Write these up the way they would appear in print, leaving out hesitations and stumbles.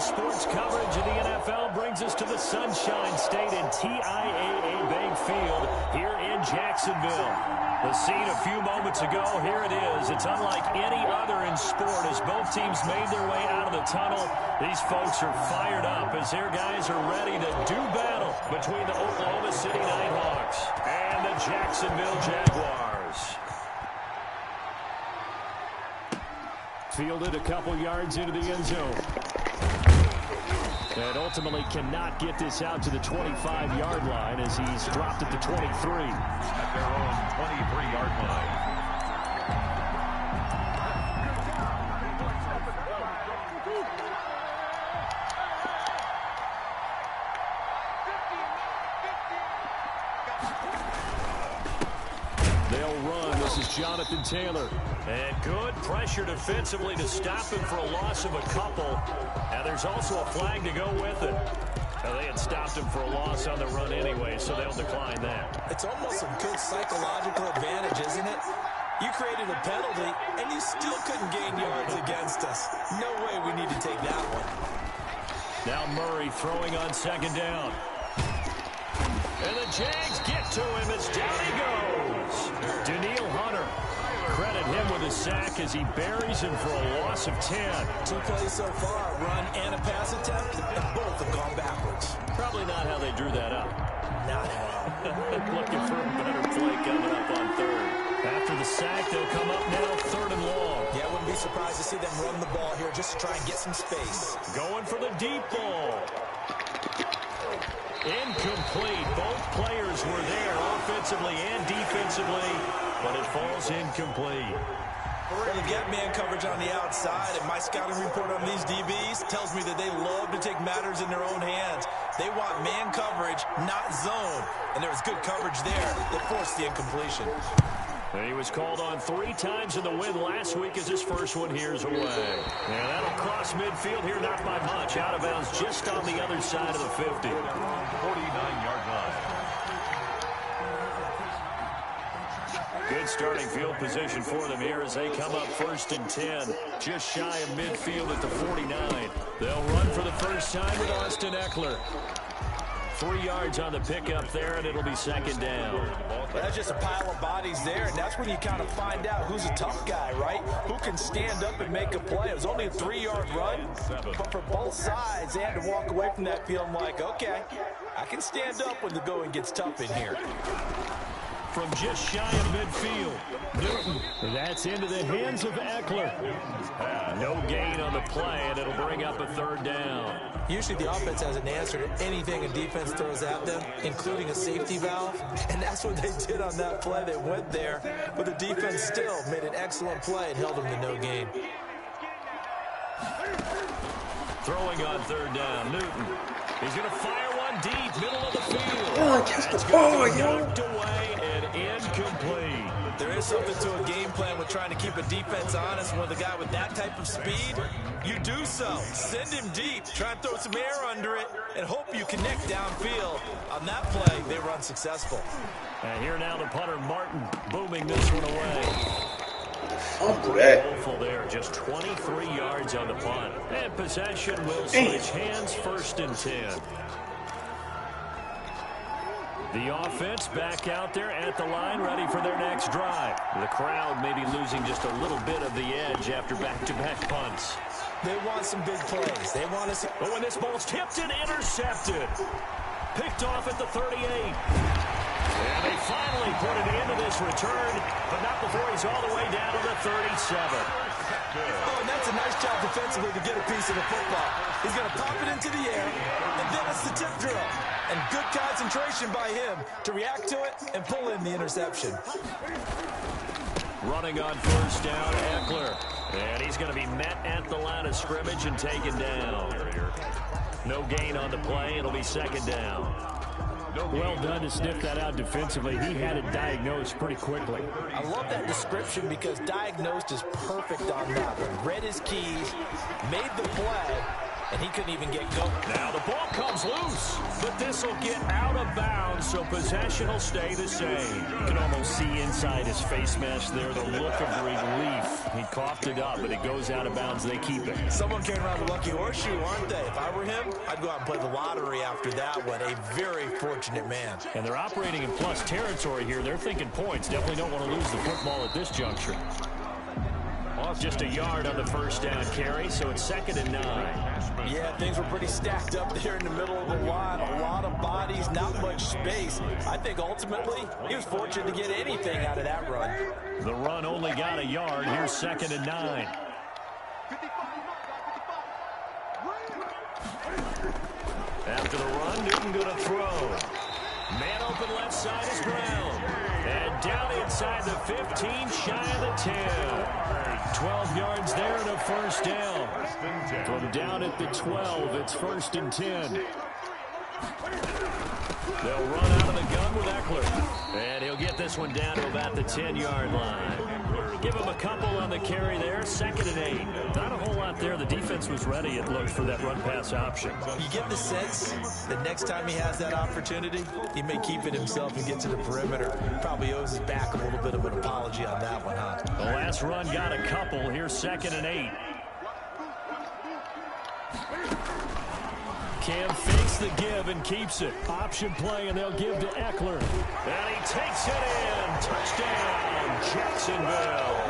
sports coverage of the NFL brings us to the Sunshine State and TIAA Bank Field here in Jacksonville. The scene a few moments ago, here it is. It's unlike any other in sport as both teams made their way out of the tunnel. These folks are fired up as their guys are ready to do battle between the Oklahoma City Nighthawks and the Jacksonville Jaguars. Fielded a couple yards into the end zone. And ultimately cannot get this out to the 25-yard line as he's dropped at the 23. At their own 23-yard line. They'll run. This is Jonathan Taylor. And good pressure defensively to stop him for a loss of a couple. And there's also a flag to go with it. Now, they had stopped him for a loss on the run anyway, so they'll decline that. It's almost a good psychological advantage, isn't it? You created a penalty, and you still couldn't gain yards against us. No way we need to take that one. Now Murray throwing on second down. And the Jags get to him as down he goes. Danielle Hunter. Credit him with a sack as he buries him for a loss of 10. 2 plays so far, a run and a pass attempt, and both have gone backwards. Probably not how they drew that up. Not how. Looking for a better play coming up on third. After the sack, they'll come up now third and long. Yeah, I wouldn't be surprised to see them run the ball here just to try and get some space. Going for the deep ball. Incomplete. Both players were there offensively and defensively, but it falls incomplete. Well, you get man coverage on the outside, and my scouting report on these DBs tells me that they love to take matters in their own hands. They want man coverage, not zone, and there was good coverage there that forced the incompletion. And he was called on 3 times in the win last week as his first one here's away. And that'll cross midfield here, not by much. Out of bounds just on the other side of the 50. 49-yard line. Good starting field position for them here as they come up first and 10. Just shy of midfield at the 49. They'll run for the first time with Austin Ekeler. 3 yards on the pickup there, and it'll be second down. Well, that's just a pile of bodies there, and that's when you kind of find out who's a tough guy, right? Who can stand up and make a play. It was only a 3-yard run, but for both sides, they had to walk away from that field like, okay, I can stand up when the going gets tough in here. From just shy of midfield, Newton. That's into the hands of Ekeler. No gain on the play, and it'll bring up a third down. Usually the offense has an answer to anything a defense throws at them, including a safety valve, and that's what they did on that play. They went there, but the defense still made an excellent play and held them to no gain. Throwing on third down, Newton. He's going to fire one deep, middle of the field. Oh, catch the ball, yo. Knocked away and incomplete. There is something to a game plan with trying to keep a defense honest. With a guy with that type of speed, you do so. Send him deep, try and throw some air under it, and hope you connect downfield. On that play, they were unsuccessful. And here now the punter, Martin, booming this one away. Hopeful there, just 23 yards on the punt. And possession will switch hands first and 10. The offense back out there at the line, ready for their next drive. The crowd may be losing just a little bit of the edge after back-to-back punts. They want some big plays. They want to see. But when this ball's tipped and intercepted, picked off at the 38. And they finally put it into this return, but not before he's all the way down to the 37. Oh, and that's a nice job defensively to get a piece of the football. He's going to pop it into the air, and then it's the tip drill. And good concentration by him to react to it and pull in the interception. Running on first down, Ekeler. And he's going to be met at the line of scrimmage and taken down. No gain on the play. It'll be second down. Well done to sniff that out defensively. He had it diagnosed pretty quickly. I love that description because diagnosed is perfect on that one. Read his keys, made the play, and he couldn't even get going. Now the ball comes loose, but this will get out of bounds, so possession will stay the same. You can almost see inside his face mask there the look of relief. He coughed it up, but it goes out of bounds. They keep it. Someone came around the lucky horseshoe, aren't they? If I were him, I'd go out and play the lottery after that one. A very fortunate man. And they're operating in plus territory here. They're thinking points. Definitely don't want to lose the football at this juncture. Just a yard on the first down carry, so it's 2nd and 9. Yeah, things were pretty stacked up there in the middle of the line. A lot of bodies, not much space. I think ultimately he was fortunate to get anything out of that run. The run only got a yard. Here's 2nd and 9. After the run, Newton going to throw. Man open left side is Brown. And down inside the 15, shy of the 10. 12 yards there and a first down. From down at the 12, it's 1st and 10. They'll run out of the gun with Eckler. And he'll get this one down to about the 10-yard line. Give him a couple on the carry there. 2nd and 8. Not a whole lot there. The defense was ready, it looked, for that run-pass option. You get the sense that next time he has that opportunity, he may keep it himself and get to the perimeter. Probably owes his back a little bit of an apology on that one, huh? The last run got a couple. Here's 2nd and 8. Cam fakes the give and keeps it. Option play, and they'll give to Eckler. And he takes it in. Touchdown, Jacksonville.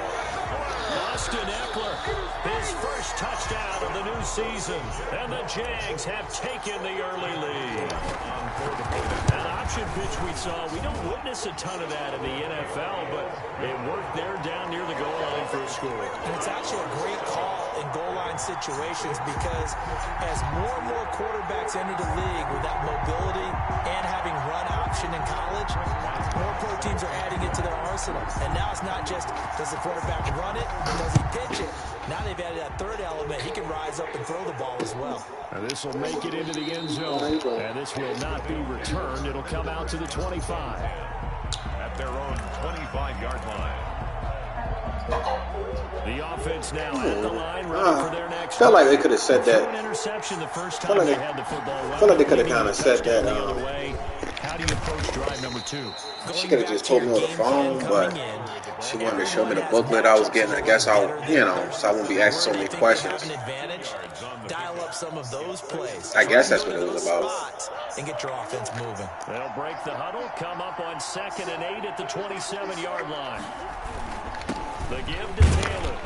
Austin Eckler, his first touchdown of the new season. And the Jags have taken the early lead. That option pitch we saw, we don't witness a ton of that in the NFL, but it worked there down near the goal line for a score. And it's actually a great call in goal line situations because as more and more quarterbacks enter the league with that mobility and having run option in college, more pro teams are adding it to their arsenal. And now it's not just does the quarterback run it, does he pitch it? Now they've added that third element. He can rise up and throw the ball as well. And this will make it into the end zone. And this will not be returned. It'll come out to the 25. At their own 25-yard line. The offense now at the line, ready for their next. Felt like they could have said that. An interception the first time they had the football. Felt like they could have kind of said that. The other way. How do you approach drive number 2? She could have just told me on the phone, but she wanted to show me the booklet I was getting. I guess I'll, so I won't be asking so many questions. Dial up some of those plays. I guess that's what it was about. And get your offense moving. They'll break the huddle, come up on 2nd and 8 at the 27-yard line. The give to Taylor.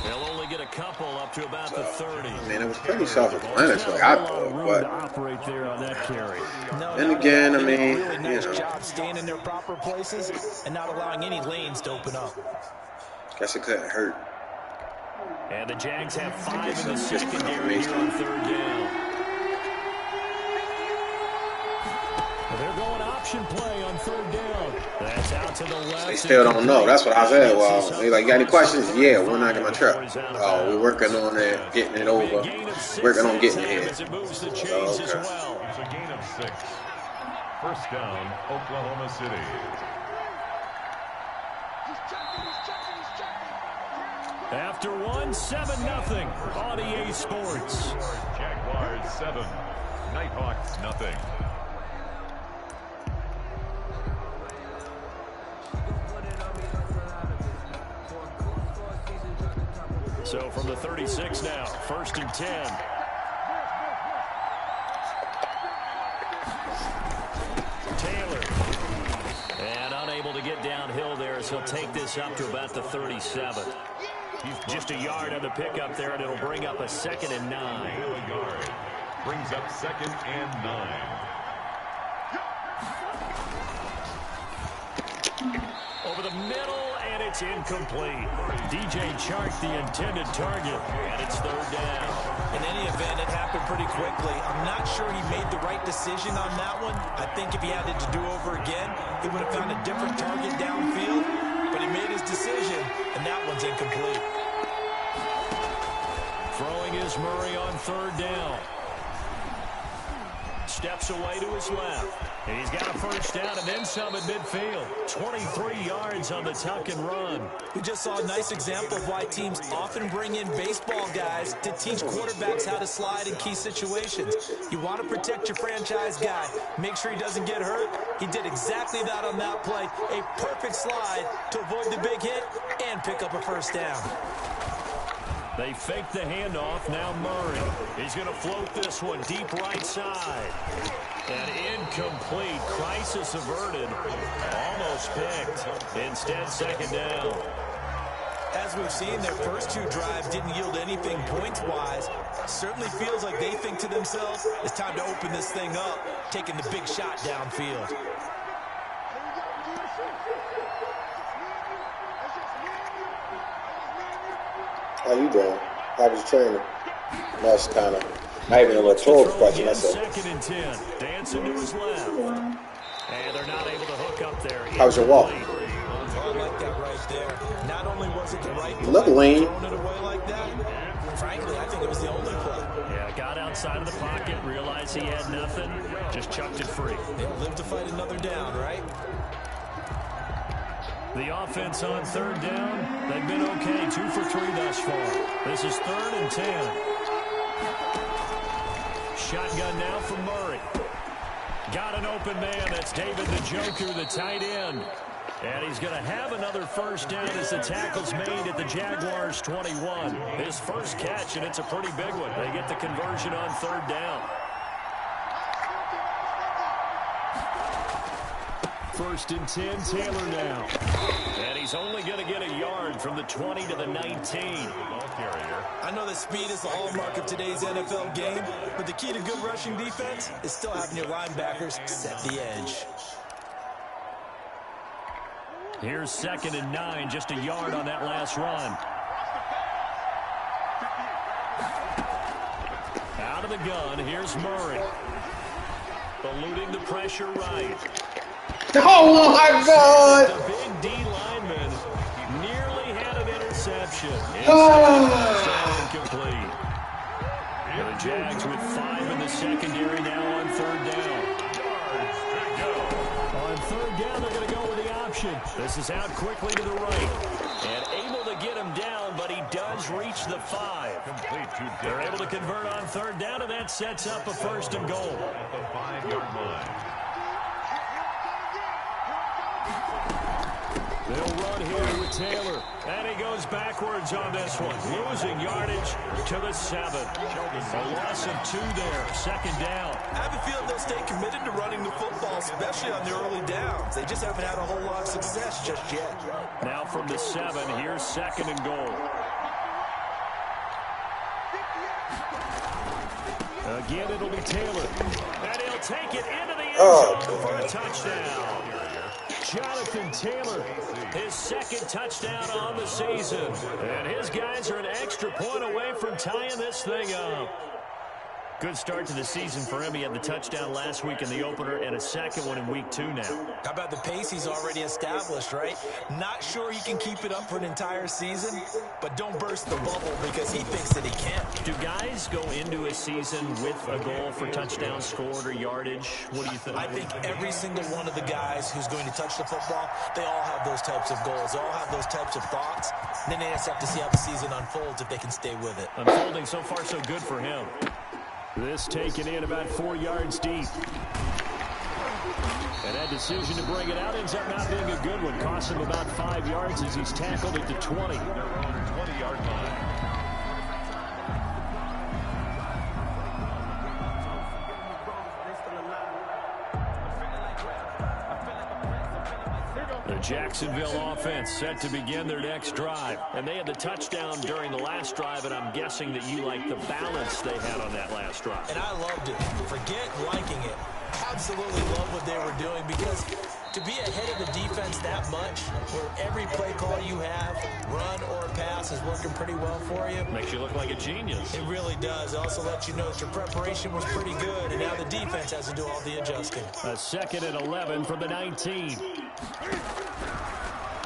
They'll only get a couple up to about the 30. I mean, it was pretty self-explanatory, I thought, but operate there on that carry. then again, I mean, really nice job staying in their proper places and not allowing any lanes to open up. Guess it couldn't hurt. And the Jags have 5 in the secondary here on 3rd down. They're going option play on 3rd down. That's out to the left. They still don't know. That's what I said. Well, they like, got any questions? Yeah, we're not getting my truck. Oh, we're working on it, getting it over. Working on getting it here. It's a gain of 6. First down, Oklahoma City. After 7-0 on EA Sports. Jaguars 7, Nighthawks 0. So from the 36 now, 1st and 10. Taylor. And unable to get downhill there as he'll take this up to about the 37. He's just a yard on the pickup there, and it'll bring up a 2nd and 9. A yard. Brings up 2nd and 9. Over the middle, and it's incomplete. DJ Chark, the intended target, and it's 3rd down. In any event, it happened pretty quickly. I'm not sure he made the right decision on that one. I think if he had it to do over again, he would have found a different target downfield. But he made his decision, and that one's incomplete. Throwing is Murray on 3rd down. steps away to his left. And he's got a first down and then some at midfield. 23 yards on the tuck and run. We just saw a nice example of why teams often bring in baseball guys to teach quarterbacks how to slide in key situations. You want to protect your franchise guy. Make sure he doesn't get hurt. He did exactly that on that play. A perfect slide to avoid the big hit and pick up a first down. They fake the handoff. Now Murray. He's going to float this one deep right side. And incomplete. Crisis averted. Almost picked. Instead, second down. As we've seen, their first two drives didn't yield anything points-wise. Certainly feels like they think to themselves, it's time to open this thing up, taking the big shot downfield. How you doing? How was your training? That's kind of not even a rhetorical question. That's it. Second and 10. Dancing to his left. And they're not able to hook up there. How was your walk? I like that right there. Not only was it the right play, look lean. throwing it away like that, frankly, I think it was the only play. Yeah, got outside of the pocket, realized he had nothing, just chucked it free. They'll live to fight another down, right? The offense on third down, they've been okay, 2 for 3 thus far. This is 3rd and 10. Shotgun now from Murray. Got an open man, that's David Njoku, the tight end. And he's going to have another first down as the tackle's made at the Jaguars' 21. His first catch, and it's a pretty big one. They get the conversion on third down. 1st and 10, Taylor now. And he's only going to get a yard from the 20 to the 19. I know that speed is the hallmark of today's NFL game, but the key to good rushing defense is still having your linebackers set the edge. Here's 2nd and 9, just a yard on that last run. Out of the gun, here's Murray. Eluding the pressure right. Oh, my God! The big D lineman nearly had an interception. Incomplete. The Jags with 5 in the secondary now on third down. On third down, they're going to go with the option. This is out quickly to the right. And able to get him down, but he does reach the 5. They're able to convert on third down, and that sets up a 1st and goal. At the 5-yard line. They'll run here with Taylor. And he goes backwards on this one. Losing yardage to the 7. A loss of 2 there. 2nd down. I have a feeling they'll stay committed to running the football, especially on the early downs. They just haven't had a whole lot of success just yet. Now from the 7, here's 2nd and goal. Again, it'll be Taylor. And he'll take it into the end zone for a touchdown. Jonathan Taylor, his 2nd touchdown on the season. And his guys are an extra point away from tying this thing up. Good start to the season for him. He had the touchdown last week in the opener and a 2nd one in week 2 now. How about the pace he's already established, right? Not sure he can keep it up for an entire season, but don't burst the bubble because he thinks that he can. Do guys go into a season with a goal for touchdowns scored or yardage? What do you think? I think every single one of the guys who's going to touch the football, they all have those types of goals. They all have those types of thoughts. Then they just have to see how the season unfolds if they can stay with it. Unfolding so far so good for him. This taken in about 4 yards deep. And that decision to bring it out ends up not being a good one. Cost him about 5 yards as he's tackled at the 20. 20-yard line. The Jacksonville offense set to begin their next drive. And they had the touchdown during the last drive, and I'm guessing that you like the balance they had on that last drive. And I loved it. Forget liking it. Absolutely love what they were doing because to be ahead of the defense that much, where every play call you have, run or pass, is working pretty well for you. Makes you look like a genius. It really does. It also lets you know that your preparation was pretty good, and now the defense has to do all the adjusting. A 2nd and 11 from the 19.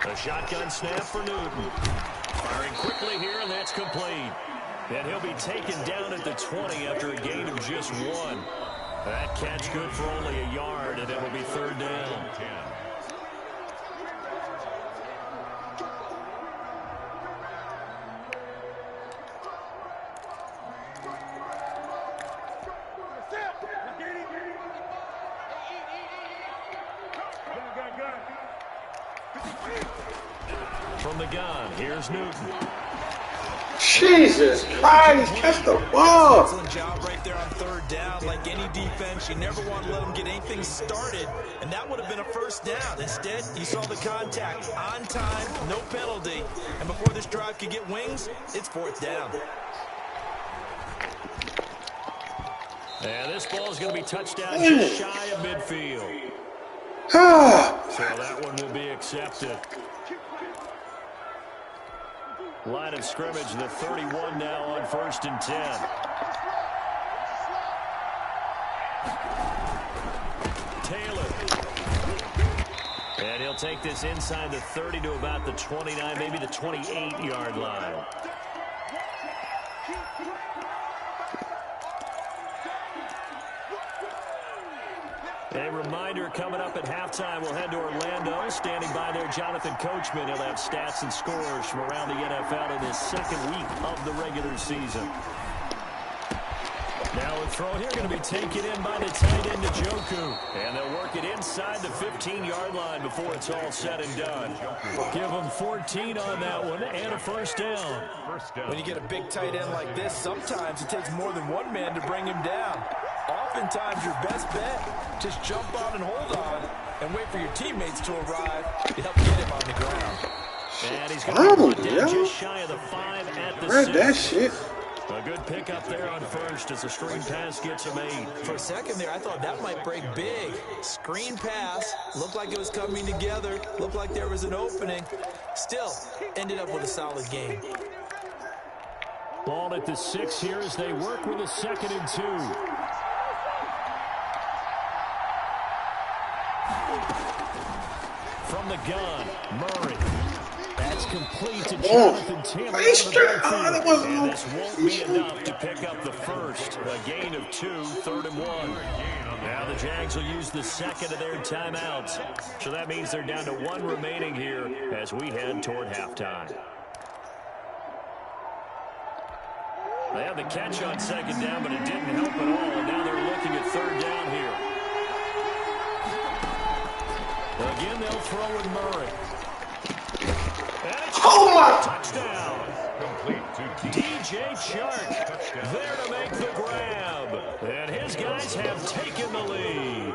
A shotgun snap for Newton. Firing quickly here, and that's complete. And he'll be taken down at the 20 after a gain of just 1. That catch good for only a yard, and it'll be third down. From the gun, here's Newton. Jesus Christ, catch the ball. Excellent job right there on third down. Like any defense, you never want to let them get anything started, and that would have been a first down. Instead, you saw the contact on time, no penalty, and before this drive could get wings, it's fourth down. And this ball is going to be touchdown just shy of midfield. So that one will be accepted. Line of scrimmage, the 31 now on 1st and 10. Taylor. And he'll take this inside the 30 to about the 29, maybe the 28-yard line. A reminder, coming up at halftime, we'll head to Orlando. Standing by there, Jonathan Coachman. He'll have stats and scores from around the NFL in his second week of the regular season. Now a throw here going to be taken in by the tight end, Njoku. And they'll work it inside the 15-yard line before it's all said and done. Give them 14 on that one and a first down. When you get a big tight end like this, sometimes it takes more than one man to bring him down. Oftentimes, your best bet, just jump on and hold on and wait for your teammates to arrive to help get him on the ground. And he's going to be down just shy of the 5 at the 6. That shit. A good pickup there on first as the screen pass gets him 8. For a second there, I thought that might break big. Screen pass, looked like it was coming together, looked like there was an opening. Still, ended up with a solid game. Ball at the 6 here as they work with a 2nd and 2. From the gun, Murray. That's complete to Jonathan Taylor. And this won't be enough to pick up the first. A gain of 2, 3rd and 1. Now the Jags will use the 2nd of their timeouts. So that means they're down to 1 remaining here as we head toward halftime. They had the catch on 2nd down, but it didn't help at all. And now they're looking at 3rd down here. Again, they'll throw in Murray. Oh my! Touchdown. Complete to DJ Chark. There to make the grab. And his guys have taken the lead.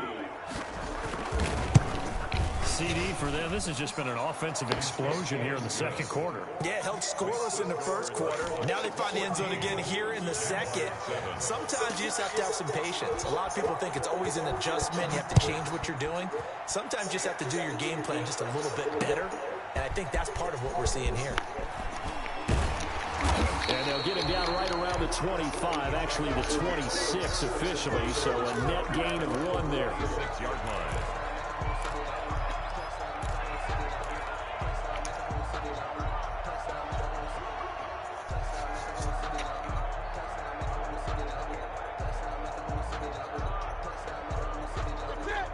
CD for them. This has just been an offensive explosion here in the 2nd quarter. Yeah, held scoreless in the 1st quarter. Now they find the end zone again here in the 2nd. Sometimes you just have to have some patience. A lot of people think it's always an adjustment. You have to change what you're doing. Sometimes you just have to do your game plan just a little bit better. And I think that's part of what we're seeing here. And they'll get him down right around the 25, actually the 26 officially, so a net gain of 1 there. 6-yard line.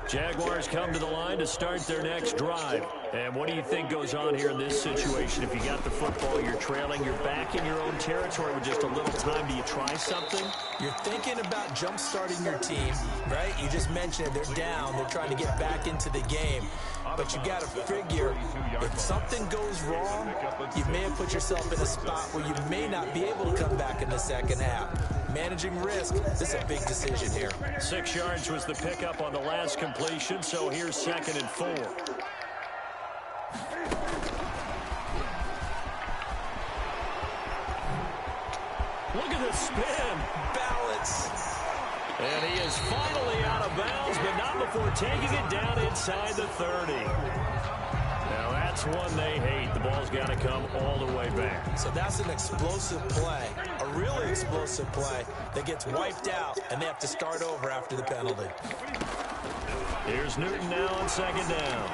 Jaguars come to the line to start their next drive. And what do you think goes on here in this situation? If you got the football, you're trailing, you're back in your own territory with just a little time. Do you try something? You're thinking about jump-starting your team, right? You just mentioned it. They're down. They're trying to get back into the game. But you got to figure, if something goes wrong, you may have put yourself in a spot where you may not be able to come back in the 2nd half. Managing risk, this is a big decision here. 6 yards was the pickup on the last completion, so here's 2nd and 4. Look at the spin. Balance. And he is finally out of bounds, but not before taking it down inside the 30. Now that's one they hate. The ball's got to come all the way back. So that's an explosive play, a really explosive play that gets wiped out, and they have to start over after the penalty. Here's Newton now on 2nd down.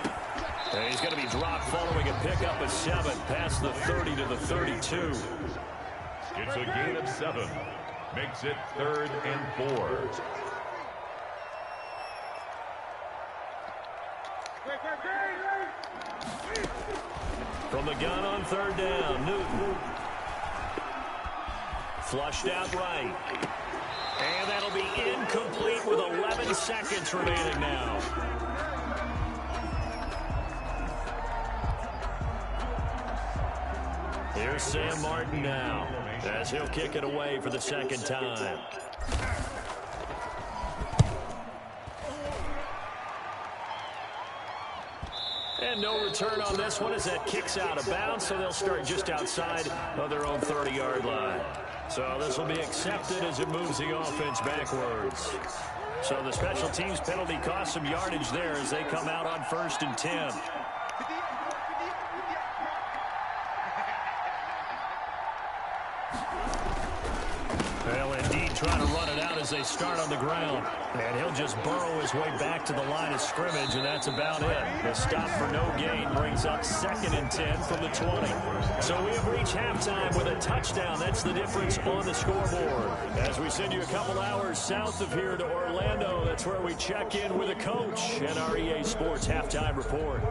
And he's going to be dropped following a pickup of 7 past the 30 to the 32. It's a gain of 7. Makes it 3rd and 4. From the gun on third down, Newton. Flushed out right. And that'll be incomplete with 11 seconds remaining now. Here's Sam Martin now, as he'll kick it away for the second time. And no return on this one as that kicks out of bounds, so they'll start just outside of their own 30-yard line. So this will be accepted as it moves the offense backwards. So the special teams penalty cost some yardage there as they come out on 1st and 10. Well, indeed, trying to run it out as they start on the ground. And he'll just burrow his way back to the line of scrimmage, and that's about it. The stop for no gain brings up 2nd and 10 from the 20. So we have reached halftime with a touchdown. That's the difference on the scoreboard. As we send you a couple hours south of here to Orlando, that's where we check in with a coach and our EA Sports Halftime Report.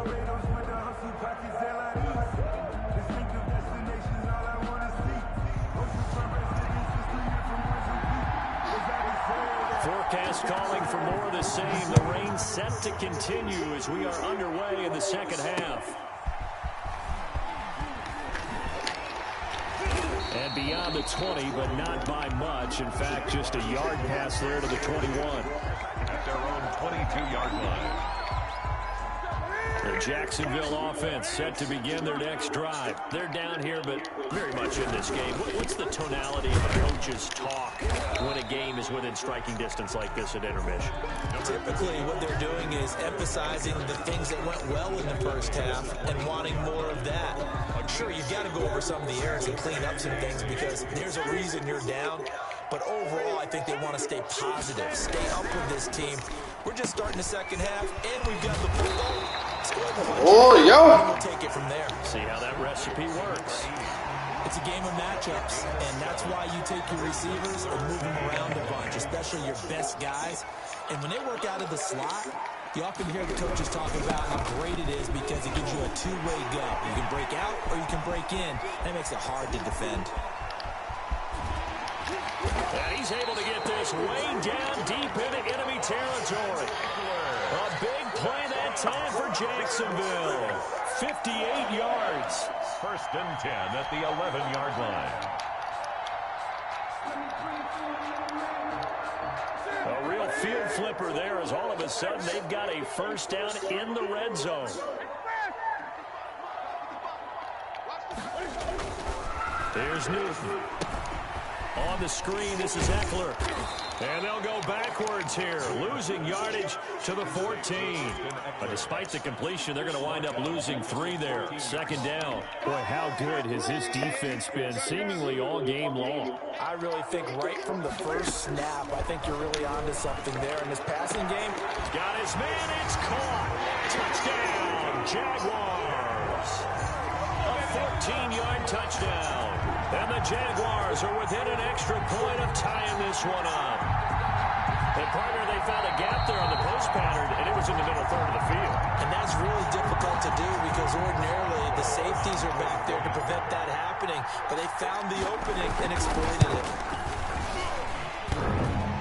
Forecast calling for more of the same. The rain set to continue as we are underway in the second half. And beyond the 20, but not by much. In fact, just a yard pass there to the 21. At their own 22-yard line. The Jacksonville offense set to begin their next drive. They're down here, but very much in this game. What's the tonality of a coach's talk when a game is within striking distance like this at intermission? Typically, what they're doing is emphasizing the things that went well in the first half and wanting more of that. Sure, you've got to go over some of the errors and clean up some things because there's a reason you're down. But overall, I think they want to stay positive, stay up with this team. We're just starting the second half, and we've got the football. Oh, yo! We'll take it from there. See how that recipe works. It's a game of matchups, and that's why you take your receivers and move them around a bunch, especially your best guys. And when they work out of the slot, you often hear the coaches talking about how great it is because it gives you a two-way go. You can break out or you can break in. That makes it hard to defend. And he's able to get this way down deep into enemy territory. A big play that time for Jacksonville. 58 yards. 1st and 10 at the 11-yard line. A real field flipper there as all of a sudden they've got a first down in the red zone. Here's Newton. On the screen, this is Eckler. And they'll go backwards here, losing yardage to the 14. But despite the completion, they're going to wind up losing 3 there. 2nd down. Boy, how good has this defense been seemingly all game long? I really think right from the first snap, I think you're really onto something there in this passing game. Got his man, it's caught. Touchdown, Jaguars. A 14-yard touchdown. And the Jaguars are within an extra point of tying this one up. And partner, they found a gap there on the post pattern, and it was in the middle third of the field. And that's really difficult to do because ordinarily the safeties are back there to prevent that happening. But they found the opening and exploited it.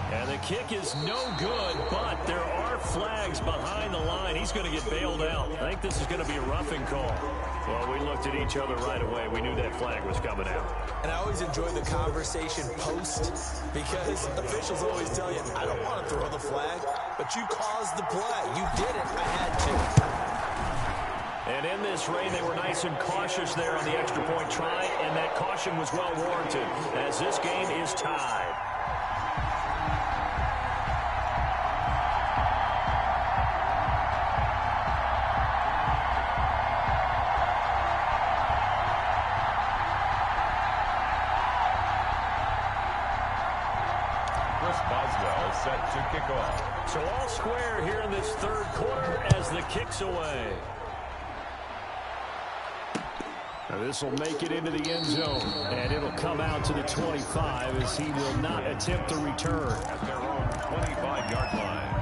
And the kick is no good, but there are flags behind the line. He's going to get bailed out. I think this is going to be a roughing call. Well, we looked at each other right away. We knew that flag was coming out. And I always enjoy the conversation post because officials always tell you, I don't want to throw the flag, but you caused the play. You did it. I had to. And in this rain, they were nice and cautious there on the extra point try, and that caution was well warranted as this game is tied. Set to kick off. So all square here in this 3rd quarter as the kick's away. Now this will make it into the end zone, and it'll come out to the 25 as he will not attempt to return. At their own 25-yard line.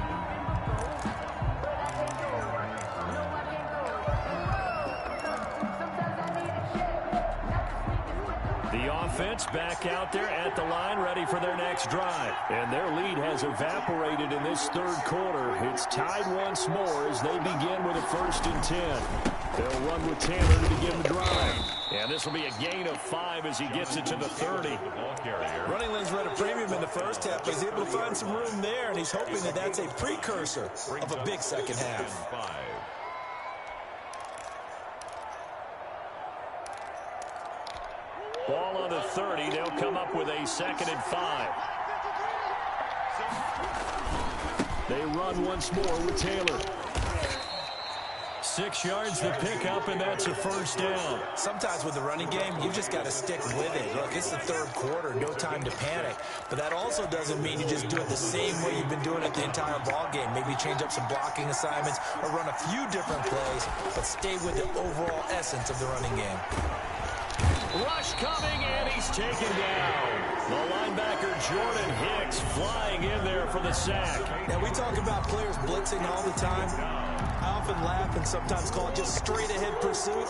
offense back out there at the line, ready for their next drive. And their lead has evaporated in this third quarter. It's tied once more as they begin with a 1st and 10. They'll run with Taylor to begin the drive. And this will be a gain of 5 as he gets it to the 30. Running lanes were at a premium in the first half, but he's able to find some room there, and he's hoping that that's a precursor of a big second half. Ball on the 30. They'll come up with a 2nd and 5. They run once more with Taylor. 6 yards to pick up, and that's a 1st down. Sometimes with the running game, you just got to stick with it. Look, it's the third quarter, no time to panic. But that also doesn't mean you just do it the same way you've been doing it the entire ball game. Maybe change up some blocking assignments or run a few different plays, but stay with the overall essence of the running game. Rush coming, and he's taken down. The linebacker, Jordan Hicks, flying in there for the sack. Now, we talk about players blitzing all the time. I often laugh and sometimes call it just straight-ahead pursuit.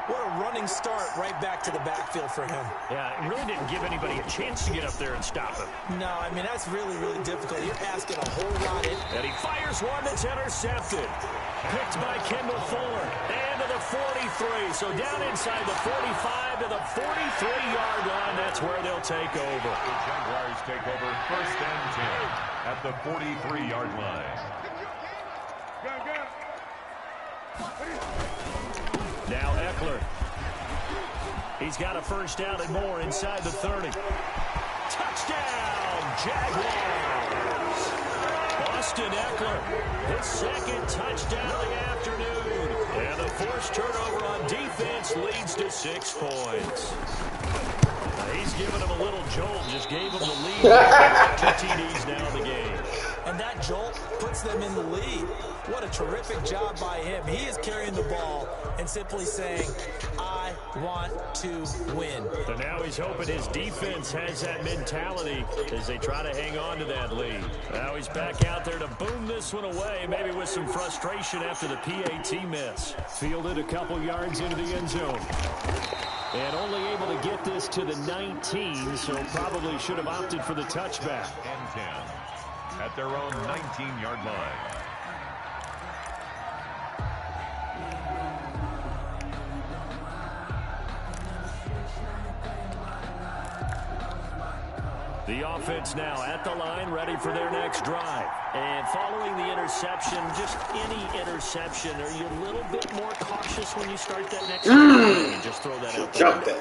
What a running start right back to the backfield for him. Yeah, it really didn't give anybody a chance to get up there and stop him. No, I mean, that's really, really difficult. You're asking a whole lot in. And he fires one that's intercepted. Picked by Kendall Fuller. And to the 43. So down inside the 45 to the 43-yard line. That's where they'll take over. The Jaguars take over 1st and 10 at the 43-yard line. Now Eckler. He's got a 1st down and more inside the 30. Touchdown, Jaguars! Austin Eckler, his 2nd touchdown of the afternoon. And the forced turnover on defense leads to 6 points. He's giving him a little jolt, just gave him the lead. 2 TDs now in the game. And that jolt puts them in the lead. What a terrific job by him. He is carrying the ball and simply saying, I want to win. And now he's hoping his defense has that mentality as they try to hang on to that lead. Now he's back out there to boom this one away, maybe with some frustration after the PAT miss. Fielded a couple yards into the end zone. And only able to get this to the 19, so probably should have opted for the touchback. And 10 at their own 19-yard line. The offense now at the line, ready for their next drive. And following the interception, just any interception, are you a little bit more cautious when you start that next drive? You just throw that out there. Jump that.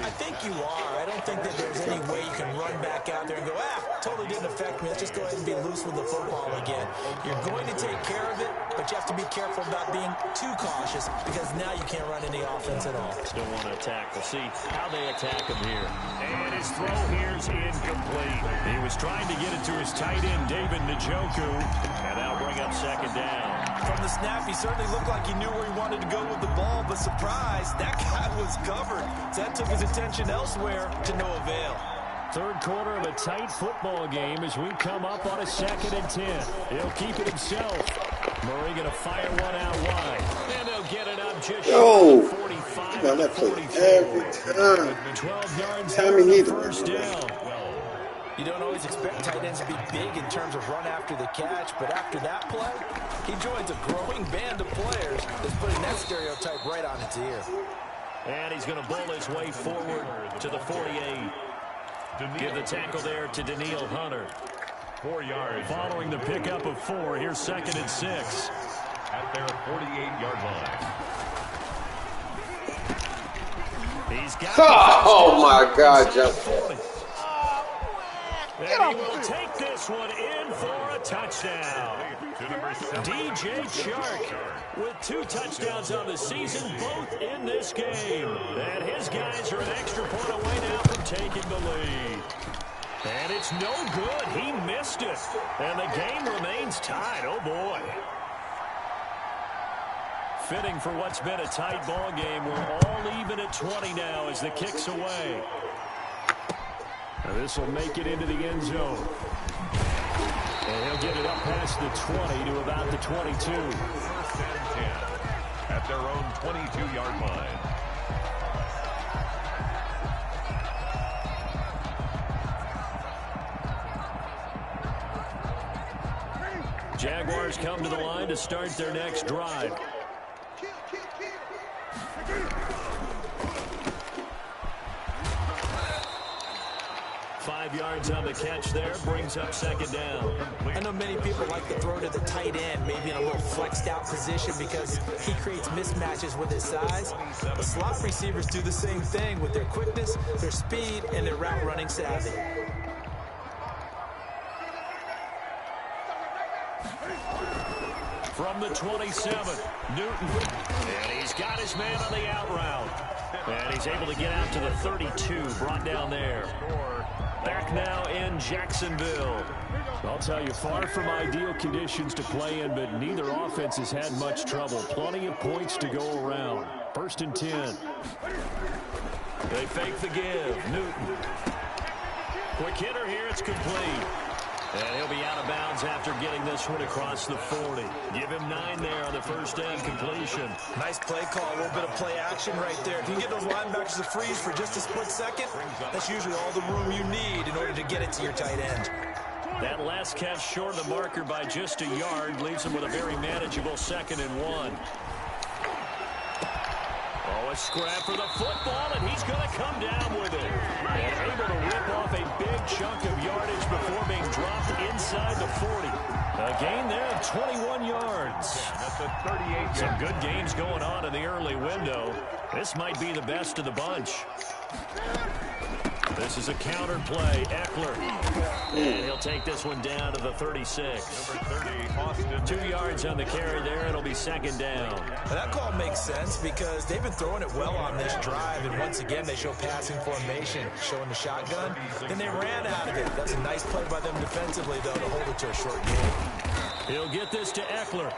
I think you are. I don't think that there's any way you can run back out there and go, totally didn't affect me. Let's just go ahead and be loose with the football again. You're going to take care of it, but you have to be careful about being too cautious because now you can't run any offense at all. Still want to attack. We'll see how they attack him here. And his throw here's incomplete. He was trying to get it to his tight end, David Njoku, and that'll bring up 2nd down. From the snap, he certainly looked like he knew where he wanted to go with the ball, but surprise, that guy was covered. So that took his attention elsewhere to no avail. Third quarter of a tight football game as we come up on a 2nd and 10. He'll keep it himself. Murray going to fire one out wide. And they'll get it up just short of 45 to 44. Every time. 12 yards Time there you need for it. 1st down. You don't always expect tight ends to be big in terms of run after the catch, but after that play, he joins a growing band of players that's putting that stereotype right on its ear. And he's going to bowl his way forward to the 48. Give the tackle there to Daniil Hunter. 4 yards. Following the pickup of 4, here's 2nd and 6. At their 48-yard line. He's got Oh my God, jump. And he will take this one in for a touchdown. DJ Chark with 2 touchdowns on the season, both in this game. And his guys are an extra point away now from taking the lead. And it's no good. He missed it. And the game remains tied. Oh, boy. Fitting for what's been a tight ball game. We're all even at 20 now as the kick's away. Now this will make it into the end zone. And he'll get it up past the 20 to about the 22. 1st and 10 at their own 22-yard line. come to the line to start their next drive. Yards on the catch there, brings up second down. I know many people like to throw to the tight end, maybe in a little flexed out position because he creates mismatches with his size. The slot receivers do the same thing with their quickness, their speed, and their route running savvy. From the 27, Newton. And he's got his man on the out route. And he's able to get out to the 32, brought down there. Back now in Jacksonville. I'll tell you, far from ideal conditions to play in, but neither offense has had much trouble. Plenty of points to go around. 1st and 10. They fake the give. Newton. Quick hitter here. It's complete. And he'll be out of bounds after getting this one across the 40. Give him 9 there on the first down completion. Nice play call, a little bit of play action right there. If you get those linebackers to freeze for just a split second, that's usually all the room you need in order to get it to your tight end. That last catch short of the marker by just a yard leaves him with a very manageable 2nd and 1. Oh, a scrap for the football, and he's going to come down with it. And able to rip off a big chunk of yardage before being dropped inside the 40. A gain there of 21 yards. That's a 38. Some good games going on in the early window. This might be the best of the bunch. This is a counter play. Eckler. And he'll take this one down to the 36. Number 30, Austin. 2 yards on the carry there. It'll be second down. And that call makes sense because they've been throwing it well on this drive. And once again, they show passing formation, showing the shotgun. Then they ran out of it. That's a nice play by them defensively, though, to hold it to a short game. He'll get this to Eckler.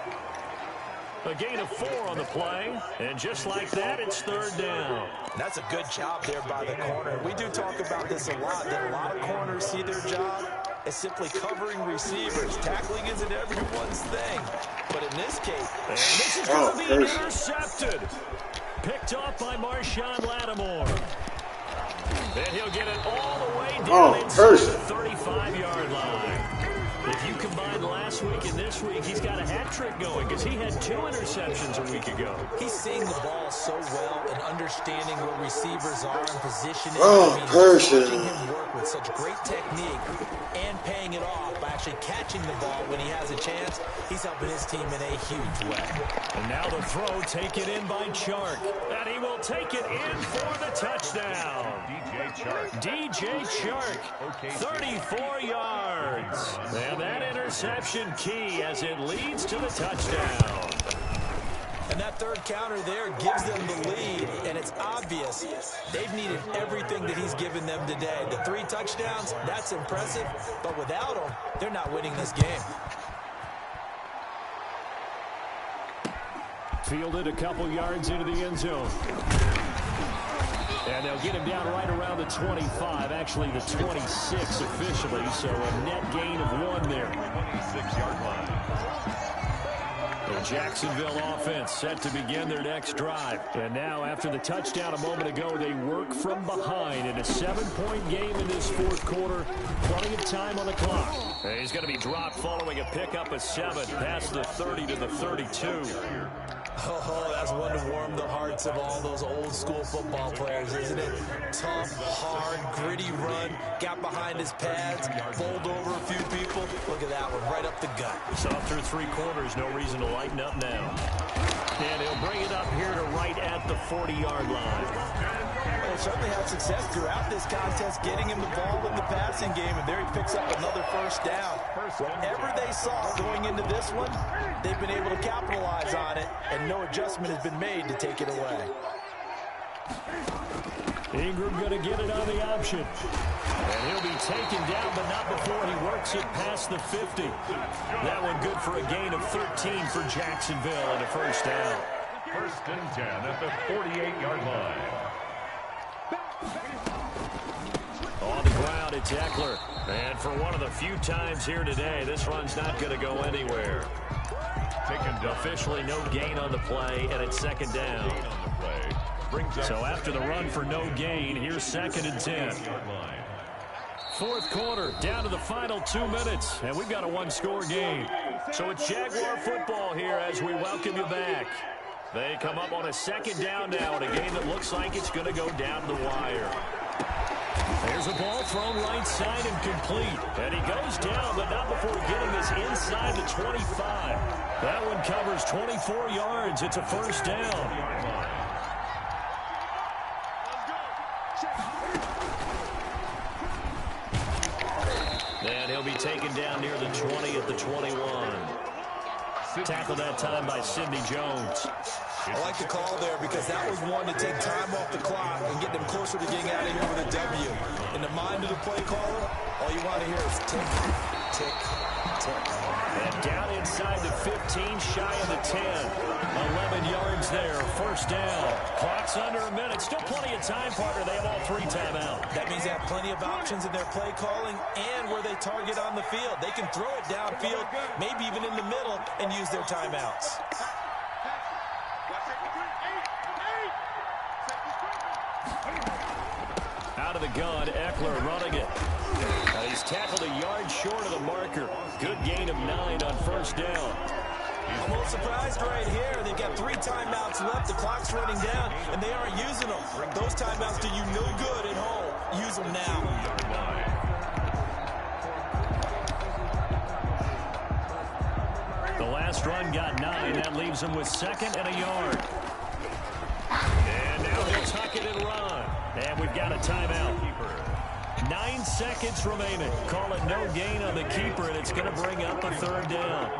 A gain of 4 on the play, and just like that, it's 3rd down. That's a good job there by the corner. We do talk about this a lot, that a lot of corners see their job as simply covering receivers. Tackling isn't everyone's thing, but in this case, and this is going to be intercepted. Picked off by Marshawn Lattimore. And he'll get it all the way down inside the 35-yard line. If you combine last week and this week, he's got a hat trick going because he had 2 interceptions a week ago. He's seeing the ball so well and understanding where receivers are and positioning. Watching him work with such great technique and paying it off by actually catching the ball when he has a chance. He's helping his team in a huge way. And now the throw taken in by Chark. And he will take it in for the touchdown. DJ Chark, 34 yards. And that interception key as it leads to the touchdown. And that 3rd counter there gives them the lead, and it's obvious they've needed everything that he's given them today. The 3 touchdowns, that's impressive, but without him, they're not winning this game. Fielded a couple yards into the end zone. And they'll get him down right around the 25, actually the 26 officially, so a net gain of 1 there. 26-yard line. The Jacksonville offense set to begin their next drive. And now, after the touchdown a moment ago, they work from behind in a 7-point game in this 4th quarter. Plenty of time on the clock. And he's going to be dropped following a pickup of 7 past the 30 to the 32. Oh, that's one to warm the hearts of all those old school football players, isn't it? Tough, hard, gritty run, got behind his pads, bowled over a few people. Look at that one, right up the gut. So through 3 quarters, no reason to lighten up now. And he'll bring it up here to right at the 40-yard line. They certainly had success throughout this contest, getting him the ball in the passing game, and there he picks up another 1st down. Whatever they saw going into this one, they've been able to capitalize on it, and no adjustment has been made to take it away. Ingram going to get it on the option. And he'll be taken down, but not before he works it past the 50. That one good for a gain of 13 for Jacksonville and a 1st down. 1st and 10 at the 48-yard line. On the ground, it's Eckler. And for one of the few times here today, this run's not going to go anywhere. Officially no gain on the play, and it's 2nd down. So after the run for no gain, here's 2nd and 10. 4th quarter, down to the final 2 minutes, and we've got a 1-score game. So it's Jaguar football here as we welcome you back. They come up on a second down now in a game that looks like it's going to go down the wire. There's a ball thrown right side and complete. And he goes down, but not before getting this inside the 25. That one covers 24 yards. It's a first down. And he'll be taken down near the 20 at the 21. Tackled that time by Sidney Jones. I like the call there because that was one to take time off the clock and get them closer to getting out of here with a W. In the mind of the play caller, all you want to hear is tick, tick, tick. And down inside the 15, shy of the 10. 11 yards there, first down. Clock's under a minute. Still plenty of time, partner. They have all 3 timeouts. That means they have plenty of options in their play calling and where they target on the field. They can throw it downfield, maybe even in the middle, and use their timeouts. Out of the gun, Eckler running it. He's tackled a yard short of the marker. Good gain of 9 on first down. I'm a little surprised right here. They've got 3 timeouts left. The clock's running down, and they aren't using them. Those timeouts do you no good at home. Use them now. The last run got 9. That leaves them with 2nd and a yard. And now they'll tuck it and run. And we've got a timeout. 9 seconds remaining. Call it no gain on the keeper, and it's going to bring up a 3rd down.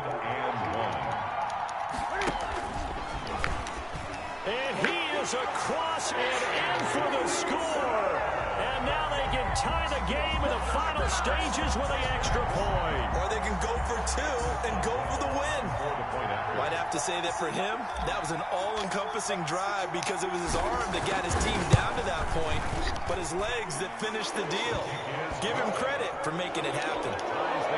And he is across and in for the score. And now they can tie the game in the final stages with an extra point. Or they can go for 2 and go for the win. Might have to say that for him, that was an all-encompassing drive because it was his arm that got his team down to that point, but his legs that finished the deal. Give him credit for making it happen.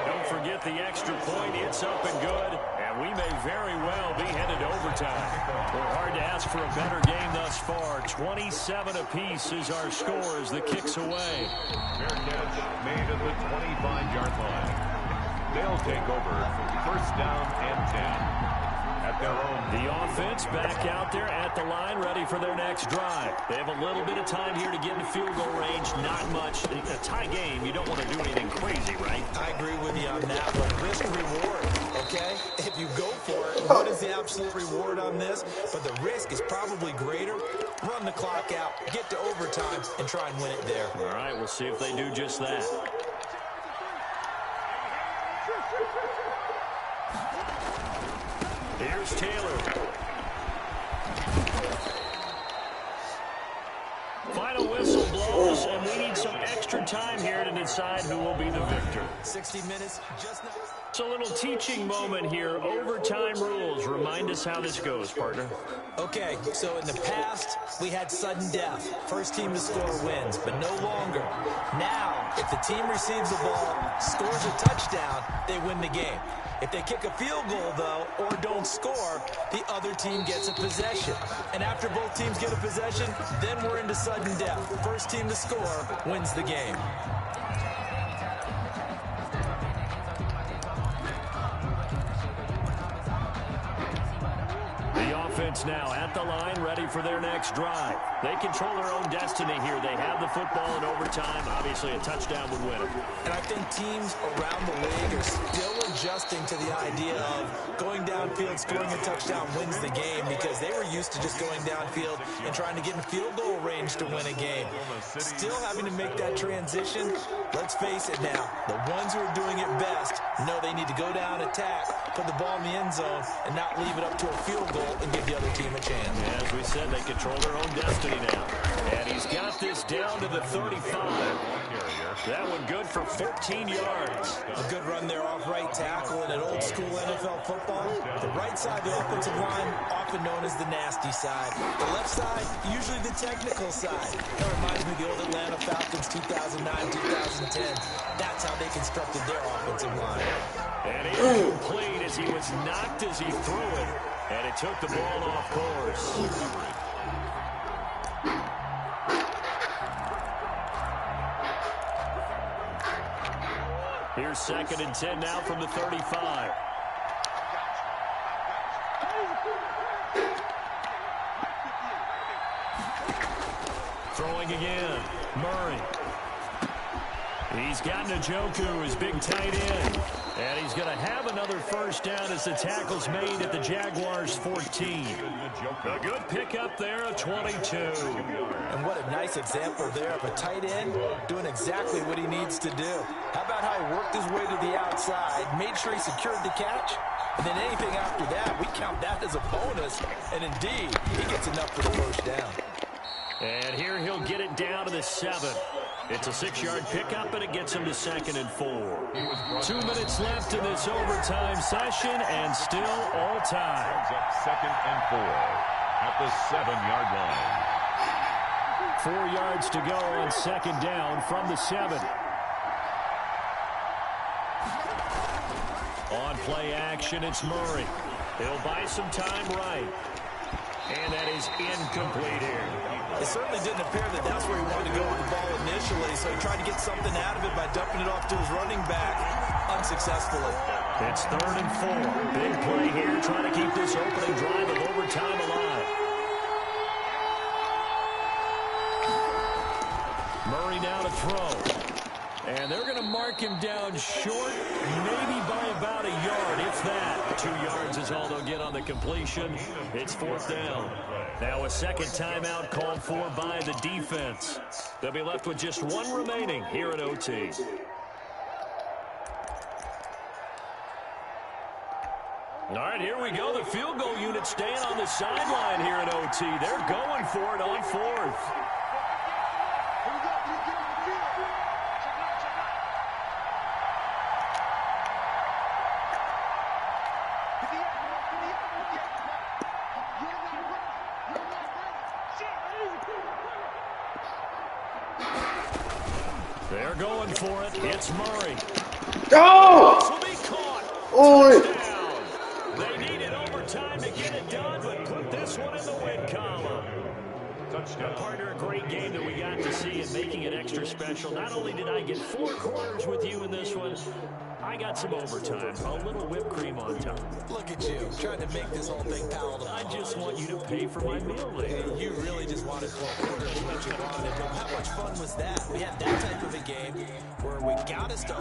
Don't forget the extra point. It's up and good, and we may very well be headed to overtime. We're hard to ask for a better game thus far. 27 apiece is our score as the kick's away. Fair catch made at the 25-yard line. They'll take over first down and 10. At their own. The offense back out there at the line, ready for their next drive. They have a little bit of time here to get into field goal range. Not much. In a tie game, you don't want to do anything crazy, right? I agree with you on that one. Risk-reward, okay? If you go for it, what is the absolute reward on this? But the risk is probably greater. Run the clock out, get to overtime, and try and win it there. All right, we'll see if they do just that. Here's Taylor. Final whistle blows, and we need some extra time here to decide who will be the victor. 60 minutes, just now. It's a little teaching moment here. Overtime rules. Remind us how this goes, partner. Okay, so in the past, we had sudden death. First team to score wins, but no longer. Now, if the team receives the ball, scores a touchdown, they win the game. If they kick a field goal, though, or don't score, the other team gets a possession. And after both teams get a possession, then we're into sudden death. First team to score wins the game. Offense now at the line, ready for their next drive. They control their own destiny here. They have the football in overtime. Obviously, a touchdown would win them. And I think teams around the league are still adjusting to the idea of going downfield, scoring a touchdown wins the game because they were used to just going downfield and trying to get in field goal range to win a game. Still having to make that transition. Let's face it now, the ones who are doing it best know they need to go down, attack, put the ball in the end zone, and not leave it up to a field goal and give the other team a chance. Yeah, as we said, they control their own destiny now. And he's got this down to the 35. That one good for 14 yards. A good run there off right tackle in an old school NFL football. The right side of the offensive line, often known as the nasty side. The left side, usually the technical side. That reminds me of the old Atlanta Falcons 2009-2010. That's how they constructed their offensive line. And he was complete as he was knocked as he threw it. And it took the ball off course. Here's 2nd and 10 now from the 35. Throwing again. Murray. He's got Njoku, his big tight end. And he's going to have another first down as the tackle's made at the Jaguars' 14. A good pickup there, a 22. And what a nice example there of a tight end doing exactly what he needs to do. How about how he worked his way to the outside, made sure he secured the catch, and then anything after that, we count that as a bonus. And indeed, he gets enough for the first down. And here he'll get it down to the 7. It's a 6-yard pickup, and it gets him to 2nd and 4. 2 minutes left in this overtime session, and still all time. Up 2nd and 4 at the 7-yard line. 4 yards to go on 2nd down from the 7. On play action, it's Murray. He'll buy some time right. And that is incomplete here. It certainly didn't appear that that's where he wanted to go with the ball initially, so he tried to get something out of it by dumping it off to his running back unsuccessfully. It's 3rd and 4. Big play here, trying to keep this opening drive of overtime alive. Murray now to throw. And they're going to mark him down short, maybe by about a yard, if that. 2 yards is all they'll get on the completion. It's 4th down. Now a second timeout called for by the defense. They'll be left with just 1 remaining here at OT. All right, here we go. The field goal unit staying on the sideline here at OT. They're going for it on 4th. They're going for it. It's Murray. Oh! This will be caught. Oh! Touchdown. They needed overtime to get it done, but put this one in the win column. Touchdown. Partner, a great game that we got to see and making it extra special. Not only did I get 4 quarters with you in this one, I got some overtime. A little whipped cream on top. Look at you, trying to make this whole thing palatable. I just want you to pay for my meal later. You really just wanted 4 quarters of what you wanted. But how much fun was that? We had that type of a game where we got us to